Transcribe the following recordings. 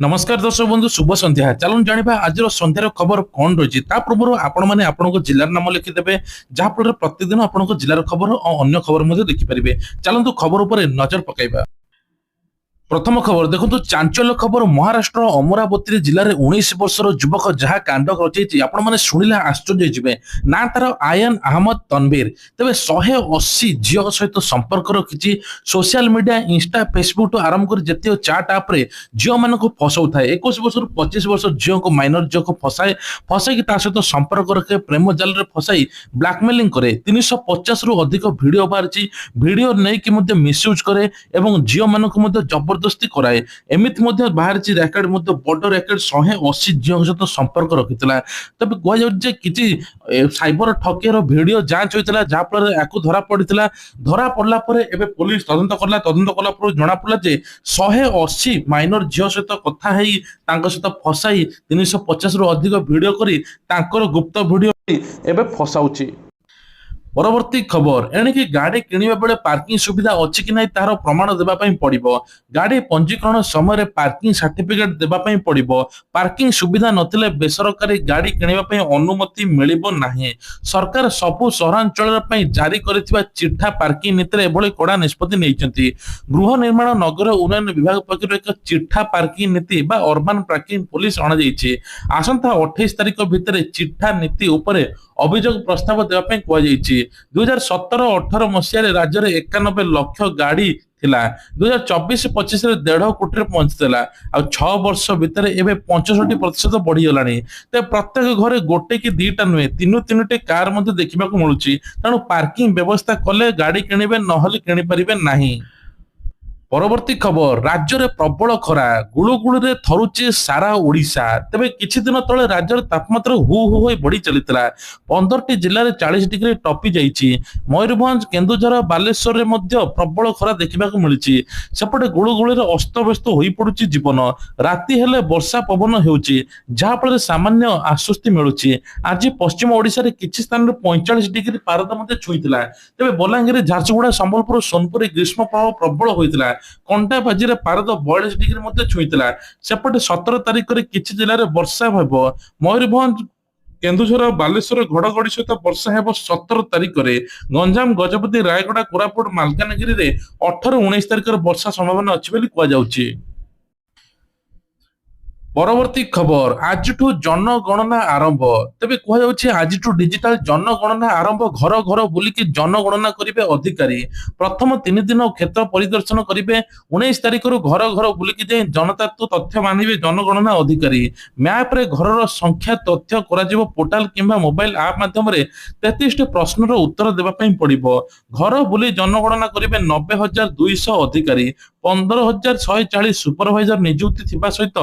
नमस्कार दर्शक बंधु शुभ संध्या चलून जाना आज संध्यार खबर कौन रही पूर्व आपण मैंने जिलार नाम लिखिदेवे जहाँफल प्रतिदिन आपण जिलार खबर और अन्य खबर देखिपारे। चलतु खबर उपर नजर पकड़ा। प्रथम खबर देखो चांचल्य खबर महाराष्ट्र अमरावती जिले में 19 वर्षर युवक जहाँ कांड रचि आपण मैंने शुणिले आश्चर्य होइजिबे ना तार आयन अहमद तनवीर तेज 180 झील सहित संपर्क रखी सोशल मीडिया इंस्टा फेसबुक आरंभ कर जिते चाट आप्रे झील मान फसाऊ थाए 21 वर्ष 25 वर्ष झील को माइनर झील को फसाए फसाई सहित संपर्क रखे प्रेम जाल में फसाई ब्लाकमेलिंग करे 350 रु अधिक भिडियो बाहरी भिडियो नहीं मिसयूज करे झील मान जबरदस्ती कराए एमिति बाहरी रैकेट बड़ रैकेट 180 झील सहित संपर्क रखी तब कहुचे कि साइबर ठकियार भिडियो जांच होता जहाँफल धरा पड़ा धरा पड़ला पुलिस तदंत कला जना पड़ा 180 माइनर झील सहित कथा सहित फसाई 350 रु अधिक भिडियो कर गुप्त भिडियो एवं फसाऊची। परवर्ती खबर एणिकी गाड़ी किणवा बेले पार्किंग सुविधा अच्छी कि नहीं तार प्रमाण देवाई पड़ो। गाड़ी पंजीकरण समय पार्किंग सर्टिफिकेट देवाई पड़ो। पार्किंग सुविधा नथिले बेसरकारी गाड़ी किणवा अनुमति मिलिबो नाही। सरकार सबु सहरांचल जारी करिथिबा चिठा पार्किंग नीति एभली कड़ा निष्पत्ति नैचंती। गृह निर्माण नगर उन्नयन विभाग पक्षर एक चिठा पार्किंग नीति बा अर्बन पार्किंग पुलिस अणा जाइछि। आसंता 28 तारिख भितर चिठा नीति उपरे अभियोग प्रस्ताव देवाई कहुଯାଇଛି। 2017-18 मसीह राज्य में 91 लाख गाड़ी थिला 2024-25 में 1.5 कोटी पहुंचीला आ 6 वर्ष भितर एवं 65% बढ़ीगला। तो प्रत्येक घरे गोटे कि दीटा नुहे तीन कार देखा मिलूँ तेणु पार्किंग व्यवस्था कले गाड़ी किणवे नहले किणिपारे नहीं। परवर्ती खबर राज्य में प्रबल खरा गुड़गुड़ी थरुचे सारा ओडिशा। तेबे किछि दिन तले राज्य तापमात्रा हु हु हो बढ़ी चलीता 15टी जिले में 40 डिग्री टपी जाइछि। मयूरभंज केन्दुझर बालेश्वर में प्रबल खरा देखा मिली सेपटे गुड़गुड़ी अस्तव्यस्त हो पड़ुछि जीवन। राति हेले वर्षा पवन होउछि जहाँफल सामान्य आश्वस्ति मिलुछि। आज पश्चिम ओडिशा रे किछि स्थान 45 डिग्री पारद छुईला। तेबे बलांगीर झारसुगुड़ा संबलपुर सोनपुर ग्रीष्म प्रभाव प्रबल होता कंटा बाजी पारद 42 डिग्री छुईला। सेपटे 17 तारिख में किछि जिले में वर्षा हो। मयूरभंज केन्दुझर बालेश्वर घड़घड़ी सहित वर्षा हेब 17 तारिख में। गंजाम गजपति रायगड़ा कोरापुट मालकानगिरी में 18-19 तारिख में वर्षा संभावना अच्छी कहुछि। परवर्ती खबर आज जनगणना आरंभ। तेबे कहुछि आज डिजिटल जनगणना आरंभ। घर घर बुलिकी जनगणना करिवे अधिकारी। प्रथम 3 दिन क्षेत्र परिदर्शन करिवे। 19 तारिख घर घर बुलिकी जाई जनता तथ्य मानिवे जनगणना अधिकारी। मैप रे घरर संख्या तथ्य कराजिवो पोर्टाल किंबा मोबाइल ऐप माध्यम रे 33 प्रश्नर उत्तर देबा पई पड़िबो। घर बुली जनगणना करिवे 90,200 अधिकारी। 15,140 सुपरवाइजर नियुक्ति थिबा सहित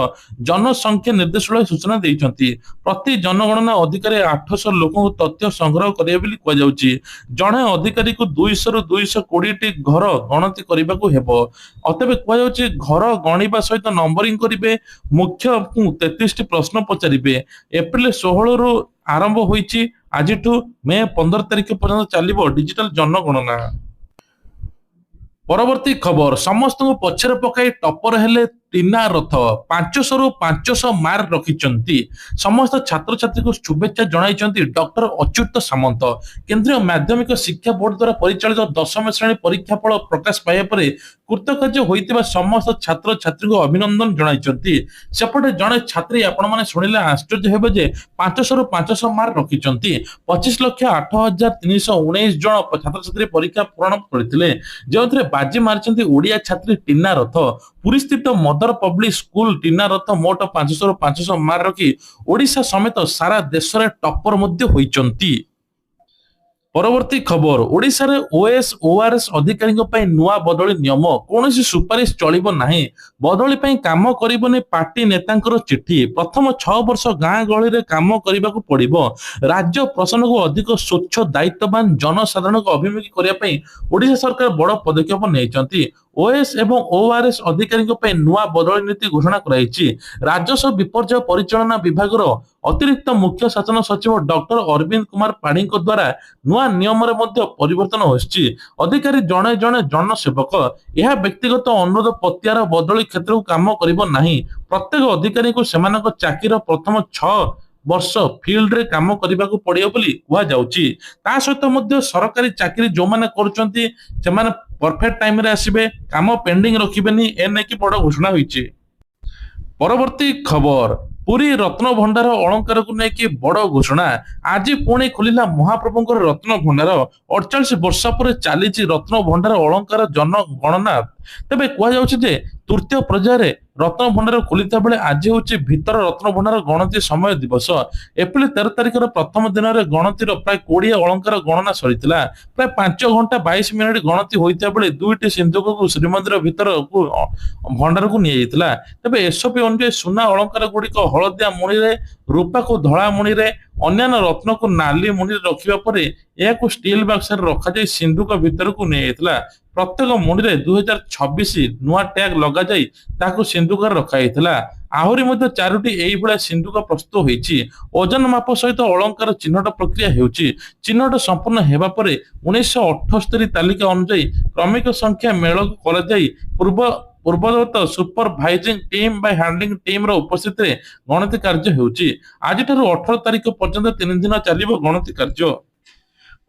जनसंख्या निर्देशालय सूचना देइछंती। प्रति जनगणना अधिकारी 800 लोक तथ्य संग्रह करिवे बोली कहुछि। जणे अधिकारी को 200 रु 220 टी घर गणति करबाकू हेबो। अतबे कहुछि घर गणिबा सहित नंबरिंग करिवे। मुख्य 33 टी प्रश्न पचारिबे। एप्रिल 16 रु आरंभ होईछि। आजिठु मे 15 तारिख पर्यंत चलिबो डिजिटल जनगणना। परवर्ती खबर समस्त पछरे पकाई टपर हेले टीना रथ 500 रु 500 मार्क रखिचंती। समस्त छात्र छात्री को शुभेच्छा जणाइचंती डॉक्टर अच्युत सामंत। केंद्रीय माध्यमिक शिक्षा बोर्ड द्वारा परिचालित 10वीं श्रेणी परीक्षा फल प्रकाश पाया परे कृतकार्य होइतिबा समस्त छात्र छात्री को अभिनंदन जणाइचंती। सेपटे जणे छात्री आपण माने सुनिले आश्चर्य हेबे जे 500 रु 500 मार्क रखिचंती। 25,08,319 जण छात्र छात्री परीक्षा पूर्ण करथिले जेउथरे बाजी मारचंती ओडिया छात्री टीना रथ। पुरी स्थित मदर पब्लिक स्कूल टीना रथ मोट 500 रु 500 मार्क रखी ओडिशा समेत सारा देश में टप्पर मध्य होइचंती। परवर्ती खबर ओडिशा रे ओएस ओआरएस अधिकारी नुआ बदली नियम कौनसी सुपारिश चलिबो नाही। बदली पई काम करिबोनी पार्टी नेतांकर चिठी। प्रथम 6 वर्ष गाँ गहली रे काम करिबाकू पड़िबो। राज्य प्रशासन को अधिक स्वच्छ दायित्ववान जनसाधारण को अभिमुखी करिया पई ओडिशा सरकार बड़ पदक्षेप नेइचंती। ଓଏସ୍ ଏବଂ ଓଆରଏସ୍ ଅଧିକାରୀଙ୍କ ପାଇଁ ନୂଆ ବଦଳି ନୀତି ଘୋଷଣା କରାଯାଇଛି। ରାଜସ୍ୱ ବିପର୍ଯ୍ୟୟ ପରିଚାଳନା ବିଭାଗର ଅତିରିକ୍ତ ମୁଖ୍ୟ ଶାସନ ସଚିବ ଡକ୍ଟର ଅରବିନ୍ଦ କୁମାର ପାଢୀଙ୍କ ଦ୍ୱାରା ନୂଆ ନିୟମରେ ମଧ୍ୟ ପରିବର୍ତ୍ତନ ହୋଇଛି। ଅଧିକାରୀ ଜଣେ ଜଣେ ଜନସେବକ। ଏହା ବ୍ୟକ୍ତିଗତ ଅନୁରୋଧ ପତିଆର ବଦଳି କ୍ଷେତ୍ରକୁ କାମ କରିବ ନାହିଁ। ପ୍ରତ୍ୟେକ ଅଧିକାରୀଙ୍କୁ ସେମାନଙ୍କ ଚାକିରିର ପ୍ରଥମ 6 ବର୍ଷ ଫିଲ୍ଡରେ କାମ କରିବାକୁ ପଡିବ ବୋଲି କୁହାଯାଉଛି। ତା ସହିତ ମଧ୍ୟ ସରକାରୀ ଚାକିରି ଯୋଉମାନେ କରୁଛନ୍ତି ସେମାନେ ପରଫେକ୍ଟ ଟାଇମରେ ଆସିବେ, କାମ ପେଣ୍ଡିଂ ରଖିବେନି। ଏ ନେଇକି ବଡ ଘୋଷଣା ହୋଇଛି। ପରବର୍ତ୍ତୀ ଖବର, ପୁରୀ ରତ୍ନ ଭଣ୍ଡାର ଅଳଙ୍କାରକୁ ନେଇକି ବଡ ଘୋଷଣା। ଆଜି ପୁଣି ଖୋଲିଲା ମହାପ୍ରଭୁଙ୍କର ରତ୍ନ ଭଣ୍ଡାର। 48 ବର୍ଷ ପରେ ଚାଲିଛି ରତ୍ନ ଭଣ୍ଡାର ଅଳଙ୍କାର ଜନଗଣନା। ତେବେ କୁହାଯାଉଛି ଯେ ତୃତୀୟ ପର୍ଯ୍ୟାୟରେ ରତ୍ନ ଭଣ୍ଡାର ଖୋଲିଥିବା ବେଳେ ଆଜି ହେଉଛି ଭିତର ରତ୍ନ ଭଣ୍ଡାର ଗଣତି ସମୟ ଦିବସ। ଏପ୍ରିଲ 13 ତାରିଖର ପ୍ରଥମ ଦିନରେ ଗଣତିର ପ୍ରାୟ 20 ଅଳଙ୍କାର ଗଣନା ସରିଥିଲା। ପ୍ରାୟ 5 ଘଣ୍ଟା 22 ମିନିଟ ଗଣତି ହୋଇଥିବା ବେଳେ 2ଟି ସିନ୍ଦୁକକୁ ଶ୍ରୀମନ୍ଦିର ଭିତରକୁ ଭଣ୍ଡାରକୁ ନିଆଯାଇଥିଲା। ତେବେ ଏସପି ଅନୁଯାୟୀ ସୁନା ଅଳଙ୍କାର ଗୁଡିକ ହଳଦିଆ ମୁଣିରେ, ରୂପାକୁ ଧଳା ମୁଣିରେ, ଅନ୍ୟାନ୍ୟ ରତ୍ନକୁ ନାଲି ମୁଣିରେ ରଖିବା ପରେ ଏହାକୁ ଷ୍ଟିଲ ବାକ୍ସରେ ରଖାଯାଇ ସିନ୍ଦୁକ ଭିତରକୁ ନିଆଯାଇଥିଲା। ପ୍ରତ୍ୟେକ ମୁଣିରେ 2026 ନୂଆ ଟ୍ୟାଗ ଲଗାଯାଇ ତାହାକୁ ସିନ୍ଦୁକରେ ରଖାଯାଇଥିଲା। ଆହୁରି ମଧ୍ୟ 4ଟି ଏଇଭଳିଆ ସିନ୍ଦୁକ ପ୍ରସ୍ତୁତ ହୋଇଛି। ଓଜନ ମାପ ସହିତ ଅଳଙ୍କାର ଚିହ୍ନଟ ପ୍ରକ୍ରିୟା ହେଉଛି। ଚିହ୍ନଟ ସମ୍ପୂର୍ଣ୍ଣ ହେବା ପରେ 1978 ତାଲିକା ଅନୁଯାୟୀ କ୍ରମିକ ସଂଖ୍ୟା ମେଳ କରାଯାଇ ପୂର୍ବବର୍ତ୍ତ ସୁପରଭାଇଜିଂ ଟିମ୍ ବା ହ୍ୟାଣ୍ଡଲିଂ ଟିମର ଉପସ୍ଥିତିରେ ଗଣତି କାର୍ଯ୍ୟ ହେଉଛି। ଆଜିଠାରୁ 18 ତାରିଖ ପର୍ଯ୍ୟନ୍ତ 3 ଦିନ ଚାଲିବ ଗଣତି କାର୍ଯ୍ୟ।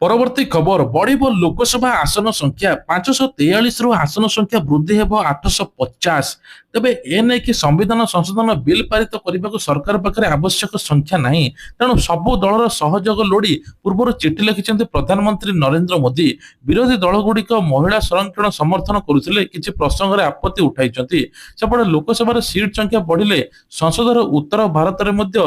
ପରବର୍ତ୍ତୀ ଖବର, ବଢିବ ଲୋକସଭା ଆସନ ସଂଖ୍ୟା। 543ରୁ ଆସନ ସଂଖ୍ୟା ବୃଦ୍ଧି ହେବ 850। ତେବେ ଏ ନେଇକି ସମ୍ବିଧାନ ସଂଶୋଧନ ବିଲ୍ ପାରିତ କରିବାକୁ ସରକାର ପାଖରେ ଆବଶ୍ୟକ ସଂଖ୍ୟା ନାହିଁ। ତେଣୁ ସବୁ ଦଳର ସହଯୋଗ ଲୋଡି ପୂର୍ବରୁ ଚିଠି ଲେଖିଛନ୍ତି ପ୍ରଧାନମନ୍ତ୍ରୀ ନରେନ୍ଦ୍ର ମୋଦି। ବିରୋଧୀ ଦଳଗୁଡିକ ମହିଳା ସଂରକ୍ଷଣ ସମର୍ଥନ କରୁଥିଲେ, କିଛି ପ୍ରସଙ୍ଗରେ ଆପତ୍ତି ଉଠାଇଛନ୍ତି। ସେପଟେ ଲୋକସଭାର ସିଟ୍ ସଂଖ୍ୟା ବଢିଲେ ସଂସଦର ଉତ୍ତର ଭାରତରେ ମଧ୍ୟ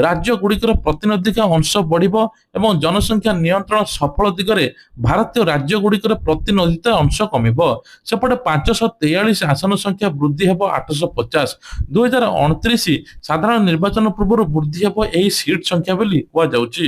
ରାଜ୍ୟ ଗୁଡିକର ପ୍ରତିନିଧିକା ଅଂଶ ବଢିବ ଏବଂ ଜନସଂଖ୍ୟା ନିୟନ୍ତ୍ରଣ ସଫଳ ଦିଗରେ ଭାରତୀୟ ରାଜ୍ୟ ଗୁଡିକର ପ୍ରତିନିଧିତା ଅଂଶ କମିବ। ସେପଟେ 543 ଆସନ ସଂଖ୍ୟା ବୃଦ୍ଧି ହେବ 850। 2029 ସାଧାରଣ ନିର୍ବାଚନ ପୂର୍ବରୁ ବୃଦ୍ଧି ହେବ ଏହି ସିଟ୍ ସଂଖ୍ୟା ବୋଲି କୁହାଯାଉଛି।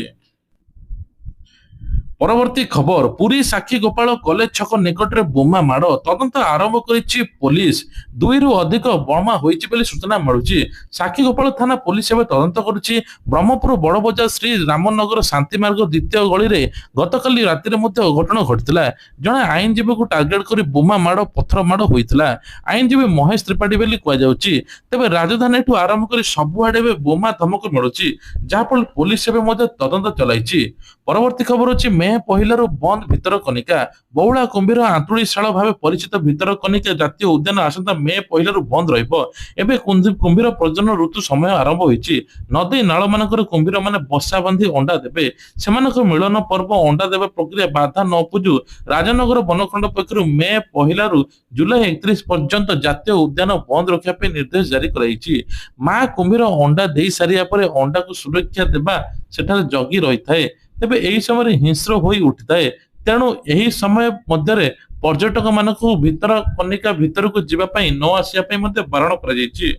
ପରବର୍ତ୍ତୀ ଖବର, ପୁରୀ ସାକ୍ଷୀ ଗୋପାଳ କଲେଜ ଛକ ନିକଟରେ ବୋମା ମାଡ଼। ତଦନ୍ତ ଆରମ୍ଭ କରିଛି ପୋଲିସ। 2ରୁ ଅଧିକ ବୋମା ହୋଇଛି ବୋଲି ସୂଚନା ମିଳୁଛି। ସାକ୍ଷୀ ଗୋପାଳ ଥାନା ପୋଲିସ ଏବେ ତଦନ୍ତ କରୁଛି। ବ୍ରହ୍ମପୁର ବଡବଜାର ଶ୍ରୀ ରାମନଗର ଶାନ୍ତିମାର୍ଗ 2ୟ ଗଳିରେ ଗତକାଲି ରାତିରେ ମଧ୍ୟ ଘଟଣା ଘଟିଥିଲା। ଜଣେ ଆଇନଜୀବୀକୁ ଟାର୍ଗେଟ କରି ବୋମା ମାଡ଼, ପଥର ମାଡ଼ ହୋଇଥିଲା। ଆଇନଜୀବୀ ମହେଶ ତ୍ରିପାଠୀ ବୋଲି କୁହାଯାଉଛି। ତେବେ ରାଜଧାନୀଠୁ ଆରମ୍ଭ କରି ସବୁଆଡେ ଏବେ ବୋମା ଧମକ ମିଳୁଛି, ଯାହାଫଳରେ ପୋଲିସ ଏବେ ମଧ୍ୟ ତଦନ୍ତ ଚଳାଇଛି। ପରବର୍ତ୍ତୀ ଖବର ଅଛି, ମେ ପହିଲାରୁ ବନ୍ଦ ଭିତରକନିକା। ବଉଳା କୁମ୍ଭୀର ଆନ୍ତୁଳିଶାଳ ଭାବେ ପରିଚିତ ଭିତରକନିକା ଜାତୀୟ ଉଦ୍ୟାନ ଆସନ୍ତା ମେ ପହିଲାରୁ ବନ୍ଦ ରହିବ। ଏବେ କୁମ୍ଭୀର ପ୍ରଜନନ ଋତୁ ସମୟ ଆରମ୍ଭ ହୋଇଛି। ନଦୀ ନାଳମାନଙ୍କରେ କୁମ୍ଭୀରମାନେ ବସା ବାନ୍ଧି ଅଣ୍ଡା ଦେବେ। ସେମାନଙ୍କ ମିଳନ ପର୍ବ ଅଣ୍ଡା ଦେବା ପ୍ରକ୍ରିୟା ବାଧା ନ ଉପୁଜୁ ରାଜନଗର ବନଖଣ୍ଡ ପକ୍ଷରୁ ମେ ପହିଲାରୁ ଜୁଲାଇ 31 ପର୍ଯ୍ୟନ୍ତ ଜାତୀୟ ଉଦ୍ୟାନ ବନ୍ଦ ରଖିବା ପାଇଁ ନିର୍ଦ୍ଦେଶ ଜାରି କରାଯାଇଛି। ମା କୁମ୍ଭୀର ଅଣ୍ଡା ଦେଇ ସାରିବା ପରେ ଅଣ୍ଡାକୁ ସୁରକ୍ଷା ଦେବା ସେଠାରେ ଜଗି ରହିଥାଏ। ତେବେ ଏହି ସମୟରେ ହିଂସ୍ର ହୋଇ ଉଠିଥାଏ। ତେଣୁ ଏହି ସମୟ ମଧ୍ୟରେ ପର୍ଯ୍ୟଟକ ମାନଙ୍କୁ ଭିତରକନିକା ଭିତରକୁ ଯିବା ପାଇଁ ନ ଆସିବା ପାଇଁ ମଧ୍ୟ ବାରଣ କରାଯାଇଛି।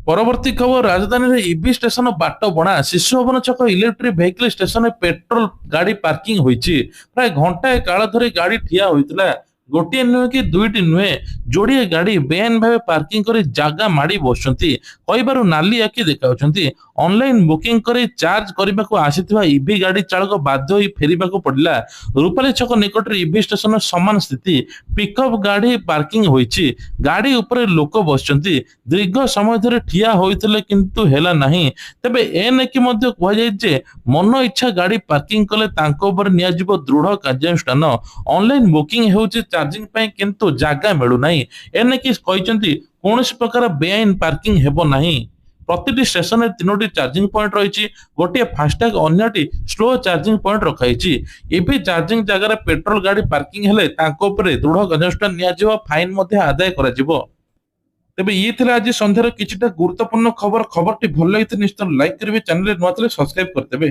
ପରବର୍ତ୍ତୀ ଖବର, ରାଜଧାନୀରେ ଇଭି ଷ୍ଟେସନ ବାଟ ବଣା। ଶିଶୁ ଭବନ ଛକ ଇଲେକ୍ଟ୍ରିକ ଭେହିକିଲ ଷ୍ଟେସନରେ ପେଟ୍ରୋଲ ଗାଡି ପାର୍କିଂ ହୋଇଛି। ପ୍ରାୟ ଘଣ୍ଟାଏ କାଳ ଧରି ଗାଡି ଠିଆ ହୋଇଥିଲା। ଗୋଟିଏ ନୁହେଁ କି 2ଟି ନୁହେଁ, ଯୋଡିଏ ଗାଡି ବେଆଇନ ଭାବେ ପାର୍କିଂ କରି ଜାଗା ମାଡି ବସୁଛନ୍ତି। କହିବାରୁ ନାଲି ଆଖି ଦେଖାଉଛନ୍ତି। ଅନଲାଇନ ବୁକିଂ କରି ଚାର୍ଜ କରିବାକୁ ଆସିଥିବା ଇଭି ଗାଡି ଚାଳକ ବାଧ୍ୟ ହୋଇ ଫେରିବାକୁ ପଡିଲା। ରୂପାଲି ଛକ ନିକଟରେ ଇଭି ଷ୍ଟେସନର ସମାନ ସ୍ଥିତି। ପିକଅପ୍ ଗାଡି ପାର୍କିଂ ହୋଇଛି। ଗାଡି ଉପରେ ଲୋକ ବସିଛନ୍ତି। ଦୀର୍ଘ ସମୟ ଧରି ଠିଆ ହୋଇଥିଲେ କିନ୍ତୁ ହେଲା ନାହିଁ। ତେବେ ଏ ନେଇକି ମଧ୍ୟ କୁହାଯାଇଛି ଯେ ମନ ଇଚ୍ଛା ଗାଡି ପାର୍କିଂ କଲେ ତାଙ୍କ ଉପରେ ନିଆଯିବ ଦୃଢ କାର୍ଯ୍ୟାନୁଷ୍ଠାନ। ଅନଲାଇନ ବୁକିଂ ହେଉଛି ଚାର୍ଜିଂ ପାଇଁ କିନ୍ତୁ ଜାଗା ମିଳୁନାହିଁ। ଏ ନେଇକି କହିଛନ୍ତି କୌଣସି ପ୍ରକାର ବେଆଇନ ପାର୍କିଂ ହେବ ନାହିଁ। ପ୍ରତିଟି ଷ୍ଟେସନରେ 3ଟି ଚାର୍ଜିଂ ପଏଣ୍ଟ ରହିଛି। ଗୋଟିଏ ଫାସ୍ଟ୍ୟାଗ, ଅନ୍ୟଟି ସ୍ଲୋ ଚାର୍ଜିଂ ପଏଣ୍ଟ ରଖାଯାଇଛି। ଇଭି ଚାର୍ଜିଂ ଜାଗାରେ ପେଟ୍ରୋଲ ଗାଡି ପାର୍କିଂ ହେଲେ ତାଙ୍କ ଉପରେ ଦୃଢ କାର୍ଯ୍ୟାନୁଷ୍ଠାନ ନିଆଯିବ, ଫାଇନ ମଧ୍ୟ ଆଦାୟ କରାଯିବ। ତେବେ ଇଏ ଥିଲା ଆଜି ସନ୍ଧ୍ୟାର କିଛିଟା ଗୁରୁତ୍ୱପୂର୍ଣ୍ଣ ଖବର। ଖବରଟି ଭଲ ଲାଗିଥିଲେ ନିଶ୍ଚୟ ଲାଇକ୍ କରିବେ, ଚ୍ୟାନେଲରେ ନୂଆ ଥିଲେ ସବସ୍କ୍ରାଇବ କରିଦେବେ।